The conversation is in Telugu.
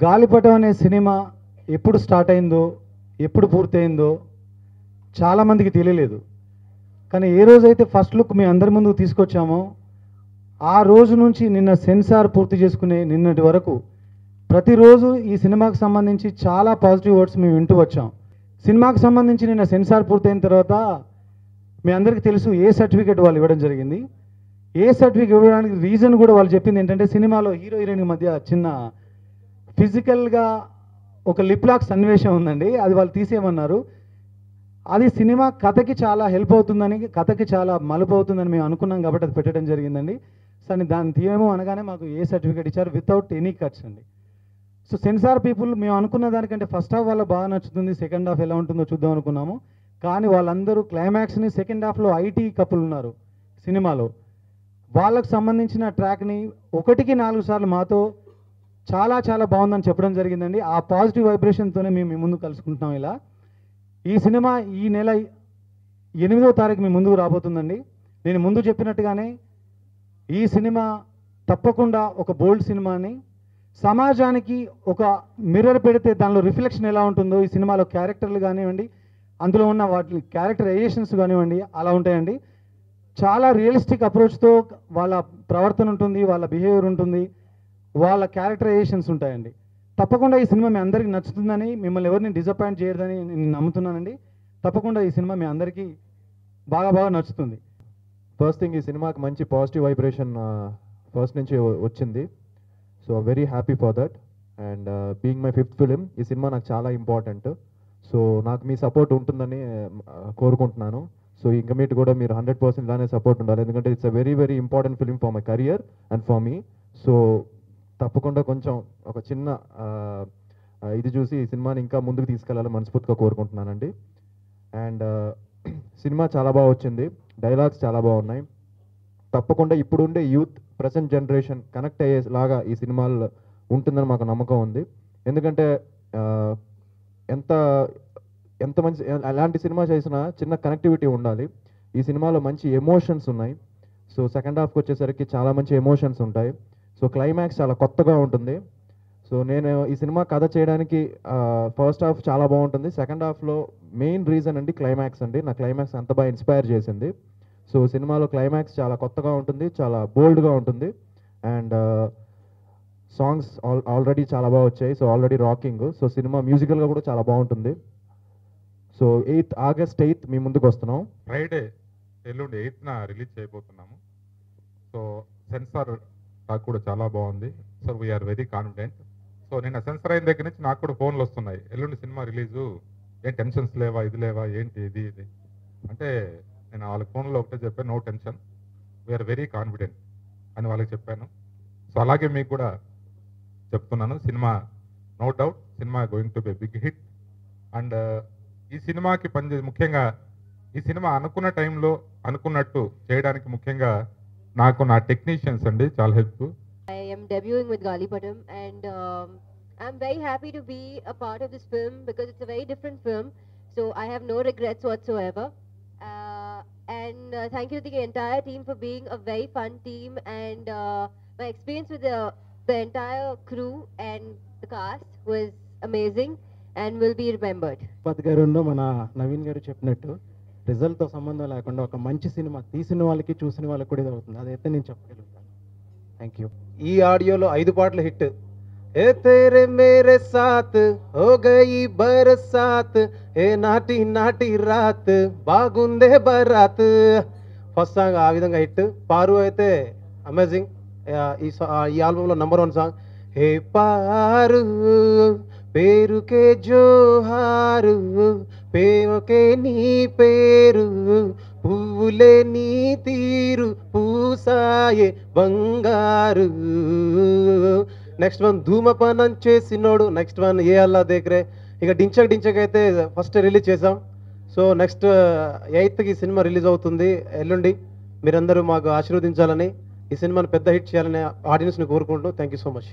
గాలిపటం అనే సినిమా ఎప్పుడు స్టార్ట్ అయిందో, ఎప్పుడు పూర్తయిందో చాలామందికి తెలియలేదు. కానీ ఏ రోజైతే ఫస్ట్ లుక్ మీ అందరి ముందుకు తీసుకొచ్చామో ఆ రోజు నుంచి నిన్న సెన్సార్ పూర్తి చేసుకునే నిన్నటి వరకు ప్రతిరోజు ఈ సినిమాకి సంబంధించి చాలా పాజిటివ్ వర్డ్స్ మేము వింటూ వచ్చాం. సినిమాకి సంబంధించి నిన్న సెన్సార్ పూర్తయిన తర్వాత మీ అందరికీ తెలుసు ఏ సర్టిఫికేట్ వాళ్ళు ఇవ్వడం జరిగింది. ఏ సర్టిఫికేట్ ఇవ్వడానికి రీజన్ కూడా వాళ్ళు చెప్పింది ఏంటంటే, సినిమాలో హీరో హీరోయిన్ మధ్య చిన్న ఫిజికల్గా ఒక లిప్ లాక్ సన్నివేశం ఉందండి, అది వాళ్ళు తీసేయమన్నారు. అది సినిమా కథకి చాలా హెల్ప్ అవుతుందని, కథకి చాలా మలుపు అవుతుందని మేము అనుకున్నాం కాబట్టి అది పెట్టడం జరిగిందండి. సరే దాన్ని తీయము అనగానే మాకు ఏ సర్టిఫికేట్ ఇచ్చారు వితౌట్ ఎనీ కట్స్ అండి. సో సెన్సార్ పీపుల్ మేము అనుకున్న దానికంటే ఫస్ట్ హాఫ్ వాళ్ళ బాగా నచ్చుతుంది, సెకండ్ హాఫ్ ఎలా ఉంటుందో చూద్దాం అనుకున్నాము. కానీ వాళ్ళందరూ క్లైమాక్స్ని సెకండ్ హాఫ్లో ఐటీ కపుల్ ఉన్నారు సినిమాలో, వాళ్ళకు సంబంధించిన ట్రాక్ని 1కి 4 సార్లు మాతో చాలా చాలా బాగుందని చెప్పడం జరిగిందండి. ఆ పాజిటివ్ వైబ్రేషన్తోనే మేము మీ ముందు కలుసుకుంటున్నాం. ఇలా ఈ సినిమా ఈ నెల 8వ తారీఖు మీ ముందుకు రాబోతుందండి. నేను ముందు చెప్పినట్టుగానే ఈ సినిమా తప్పకుండా ఒక బోల్డ్ సినిమాని, సమాజానికి ఒక మిర్రర్ పెడితే దానిలో రిఫ్లెక్షన్ ఎలా ఉంటుందో ఈ సినిమాలో క్యారెక్టర్లు కానివ్వండి, అందులో ఉన్న వాటి క్యారెక్టరైజేషన్స్ కానివ్వండి అలా ఉంటాయండి. చాలా రియలిస్టిక్ అప్రోచ్తో వాళ్ళ ప్రవర్తన ఉంటుంది, వాళ్ళ బిహేవియర్ ఉంటుంది, వాళ్ళ క్యారెక్టరైజేషన్స్ ఉంటాయండి. తప్పకుండా ఈ సినిమా మీ అందరికీ నచ్చుతుందని, మిమ్మల్ని ఎవరిని డిసప్పాయింట్ చేయదని నేను నమ్ముతున్నానండి. తప్పకుండా ఈ సినిమా మీ అందరికీ బాగా నచ్చుతుంది. ఫస్ట్ థింగ్, ఈ సినిమాకి మంచి పాజిటివ్ వైబ్రేషన్ ఫస్ట్ నుంచి వచ్చింది. So very happy for that. And being my 5th film, ఈ సినిమా నాకు చాలా ఇంపార్టెంట్. సో నాకు మీ సపోర్ట్ ఉంటుందని కోరుకుంటున్నాను. సో ఇంకా మీట్ కూడా మీరు 100% ఇలానే సపోర్ట్ ఉండాలి, ఎందుకంటే it's a very very important film for my career and for me. So తప్పకుండా కొంచెం ఒక చిన్న ఇది చూసి ఈ సినిమాని ఇంకా ముందుకు తీసుకెళ్లాలని మనస్ఫూర్తిగా కోరుకుంటున్నానండి. అండ్ సినిమా చాలా బాగా వచ్చింది, డైలాగ్స్ చాలా బాగున్నాయి. తప్పకుండా ఇప్పుడుండే యూత్, ప్రెసెంట్ జనరేషన్ కనెక్ట్ అయ్యేలాగా ఈ సినిమాలో ఉంటుందని మాకు నమ్మకం ఉంది. ఎందుకంటే ఎంత మంచి ఎలాంటి సినిమా చేసినా చిన్న కనెక్టివిటీ ఉండాలి. ఈ సినిమాలో మంచి ఎమోషన్స్ ఉన్నాయి. సో సెకండ్ హాఫ్కి వచ్చేసరికి చాలా మంచి ఎమోషన్స్ ఉంటాయి. సో క్లైమాక్స్ చాలా కొత్తగా ఉంటుంది. సో నేను ఈ సినిమా కథ చేయడానికి ఫస్ట్ హాఫ్ చాలా బాగుంటుంది, సెకండ్ హాఫ్లో మెయిన్ రీజన్ అండి క్లైమాక్స్ అండి. నా క్లైమాక్స్ అంత బాగా ఇన్స్పైర్ చేసింది. సో సినిమాలో క్లైమాక్స్ చాలా కొత్తగా ఉంటుంది, చాలా బోల్డ్గా ఉంటుంది. అండ్ సాంగ్స్ ఆల్రెడీ చాలా బాగా వచ్చాయి. So already rocking. So cinema మ్యూజికల్గా కూడా చాలా బాగుంటుంది. సో ఆగస్ట్ 8th మీ ముందుకు వస్తున్నాం. ఫ్రైడే ఎల్లుండి 8th రిలీజ్ చేయబోతున్నాము. సో సెన్సార్ నాకు కూడా చాలా బాగుంది. So we're very confident. So నిన్న సెన్సార్ అయిన దగ్గర నుంచి నాకు కూడా ఫోన్లు వస్తున్నాయి, ఎల్లుండి సినిమా రిలీజు, ఏం టెన్షన్స్ లేవా, ఇది లేవా, ఏంటి ఇది అంటే నేను వాళ్ళకి ఫోన్లో ఒకటే చెప్పాను, no tension, we're very confident అని వాళ్ళకి చెప్పాను. సో అలాగే మీకు కూడా చెప్తున్నాను, cinema no doubt cinema going to be big hit. And ఈ సినిమాకి ముఖ్యంగా ఈ సినిమా అనుకున్న టైంలో అనుకున్నట్టు చేయడానికి ముఖ్యంగా నాకు నా టెక్నీషియన్స్ అండి చాలా help. I am debuting with Galipatam, and I'm very happy to be a part of this film because it's a very different film, so I have no regrets whatsoever. And thank you to the entire team for being a very fun team, and my experience with the entire crew and the cast was amazing and will be remembered. గారు మన నవీన్ గారు చెప్పినట్టు రిజల్ట్తో సంబంధం లేకుండా ఒక మంచి సినిమా తీసిన వాళ్ళకి చూసిన వాళ్ళకి కూడా ఇది అవుతుంది, అదైతే నేను చెప్పగలుగుతాను. Thank you. ఈ ఆడియోలో 5 పాటలు హిట్. ఏ తేరే మేరే సాత్ హో గయి బరసాత్, ఏ నాటి నాటి రాత్ బాగుందే బరాత్. ఫస్ట్ సాంగ్ ఆ విధంగా హిట్. పారు అయితే అమేజింగ్. ఈ ఆల్బంలో #1 సాంగ్. హే పారు పేరుకే జోహారు, ప్రేమకే నీ పేరు, పువ్వులే నీ తీరు, పూసాయే బంగారు. నెక్స్ట్ వన్ ధూమపానం చేసినోడు. నెక్స్ట్ వన్ ఏ అల్లా దేకరే. ఇక డించక్ అయితే ఫస్ట్ రిలీజ్ చేసాం. సో నెక్స్ట్ 8th ఈ సినిమా రిలీజ్ అవుతుంది ఎల్లుండి. మీరందరూ మాకు ఆశీర్వదించాలని, ఈ సినిమాను పెద్ద హిట్ చేయాలని ఆడియన్స్ని కోరుకుంటూ థ్యాంక్ యూ సో మచ్.